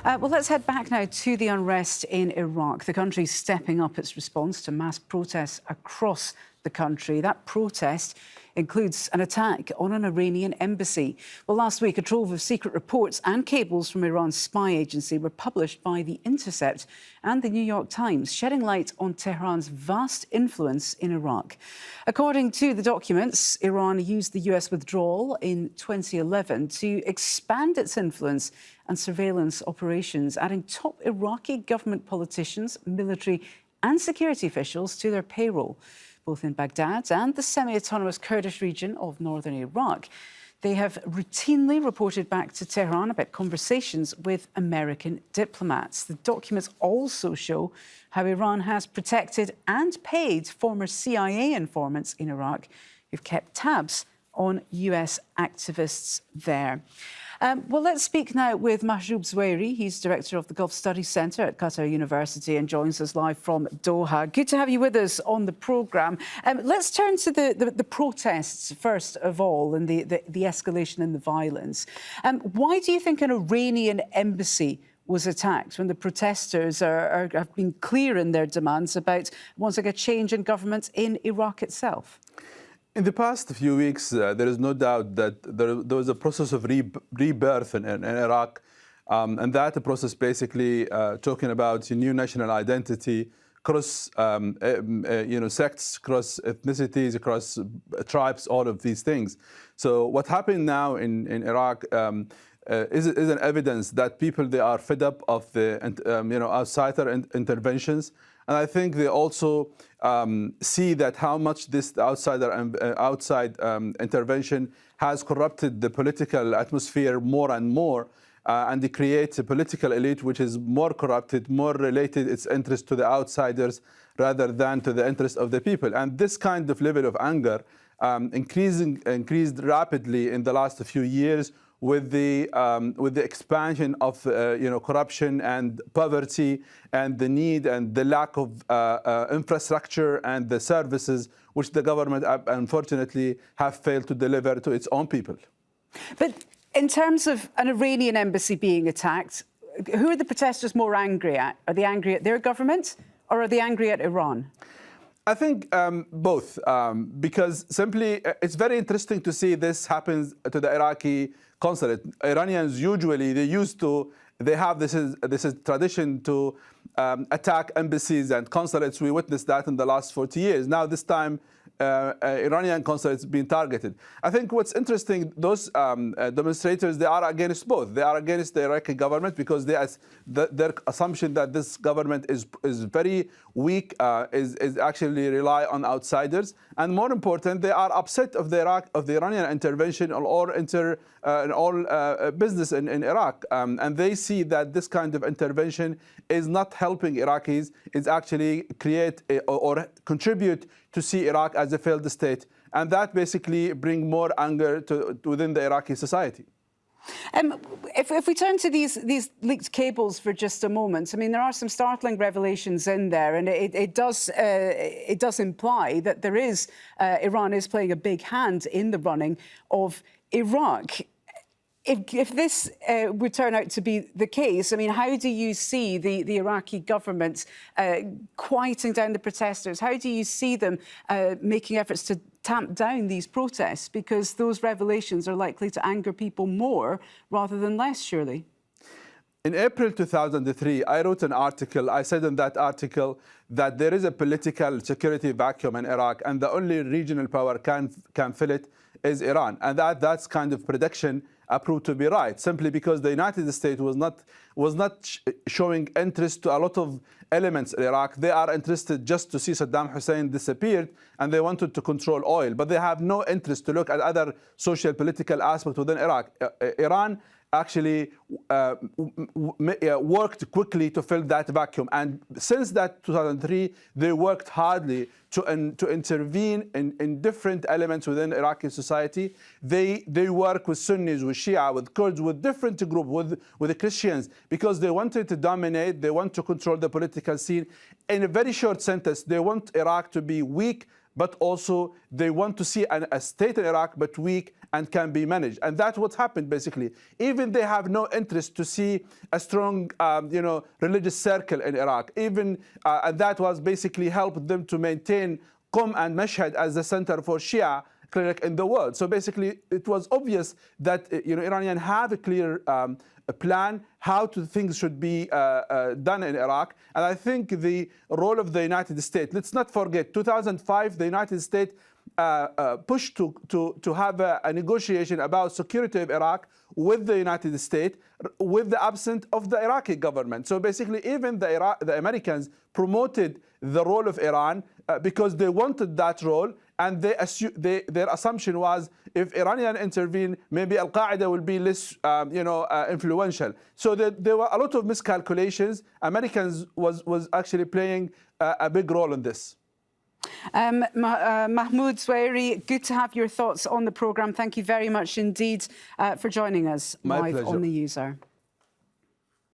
Well, let's head back now to the unrest in Iraq. The country's stepping up its response to mass protests across the country. That protest includes an attack on an Iranian embassy. Well, last week, a trove of secret reports and cables from Iran's spy agency were published by the Intercept and the New York Times, shedding light on Tehran's vast influence in Iraq. According to the documents, Iran used the US withdrawal in 2011 to expand its influence and surveillance operations, adding top Iraqi government politicians, military and security officials to their payroll, both in Baghdad and the semi-autonomous Kurdish region of northern Iraq. They have routinely reported back to Tehran about conversations with American diplomats. The documents also show how Iran has protected and paid former CIA informants in Iraq who've kept tabs on US activists there. Well, let's speak now with Mahjoob Zweiri. He's director of the Gulf Studies Centre at Qatar University and joins us live from Doha. Good to have you with us on the programme. Let's turn to the protests first of all and the escalation in the violence. Why do you think an Iranian embassy was attacked when the protesters have been clear in their demands about wanting a change in government in Iraq itself? In the past few weeks, there is no doubt that there was a process of rebirth in Iraq, and that process basically talking about a new national identity, cross sects, cross ethnicities, across tribes, all of these things. So what happened now in Iraq is an evidence that people, they are fed up of the outsider interventions. And I think they also see that how much this outside intervention has corrupted the political atmosphere more and more, and it creates a political elite which is more corrupted, more related its interest to the outsiders rather than to the interest of the people. And this kind of level of anger increased rapidly in the last few years with the expansion of corruption and poverty and the need and the lack of infrastructure and the services which the government unfortunately have failed to deliver to its own people. But in terms of an Iranian embassy being attacked, who are the protesters more angry at? Are they angry at their government or are they angry at Iran? I think both, because simply it's very interesting to see this happens to the Iraqi consulate. Iranians usually they have this is tradition to attack embassies and consulates. We witnessed that in the last 40 years. Now this time Iranian consulates being targeted. I think what's interesting, those demonstrators, they are against both. They are against the Iraqi government because their assumption that this government is very weak, is actually rely on outsiders, and more important, they are upset of the Iranian intervention in all business in Iraq, and they see that this kind of intervention is not helping Iraqis. It's actually create or contribute to see Iraq as a failed state, and that basically bring more anger within the Iraqi society. If we turn to these leaked cables for just a moment, I mean, there are some startling revelations in there, and it does imply that Iran is playing a big hand in the running of Iraq. If this would turn out to be the case, I mean, how do you see the Iraqi government quieting down the protesters? How do you see them making efforts to tamp down these protests? Because those revelations are likely to anger people more rather than less, surely. In April 2003, I wrote an article. I said in that article that there is a political security vacuum in Iraq, and the only regional power can fill it is Iran. And that's kind of prediction proved to be right, simply because the United States was not showing interest to a lot of elements in Iraq. They are interested just to see Saddam Hussein disappeared, and they wanted to control oil, but they have no interest to look at other social political aspects within Iraq. Iran actually worked quickly to fill that vacuum, and since that 2003, they worked hardly to intervene in different elements within Iraqi society. They work with Sunnis, with Shia, with Kurds, with different groups, with the Christians, because they wanted to dominate, they want to control the political scene. In a very short sentence, they want Iraq to be weak, but also they want to see a state in Iraq, but weak and can be managed. And that's what happened, basically. Even they have no interest to see a strong, religious circle in Iraq. Even and that was basically helped them to maintain Qom and Mashhad as the center for Shia clinic in the world. So basically, it was obvious that Iranians have a clear a plan how things should be done in Iraq. And I think the role of the United States, let's not forget, 2005, the United States pushed to have a negotiation about security of Iraq with the United States, with the absence of the Iraqi government. So basically, even the Americans promoted the role of Iran because they wanted that role, and their assumption was if Iranian intervene, maybe Al-Qaeda will be less, influential. So there were a lot of miscalculations. Americans was actually playing a big role in this. Mahjoob Zweiri, good to have your thoughts on the programme. Thank you very much indeed for joining us live on The User.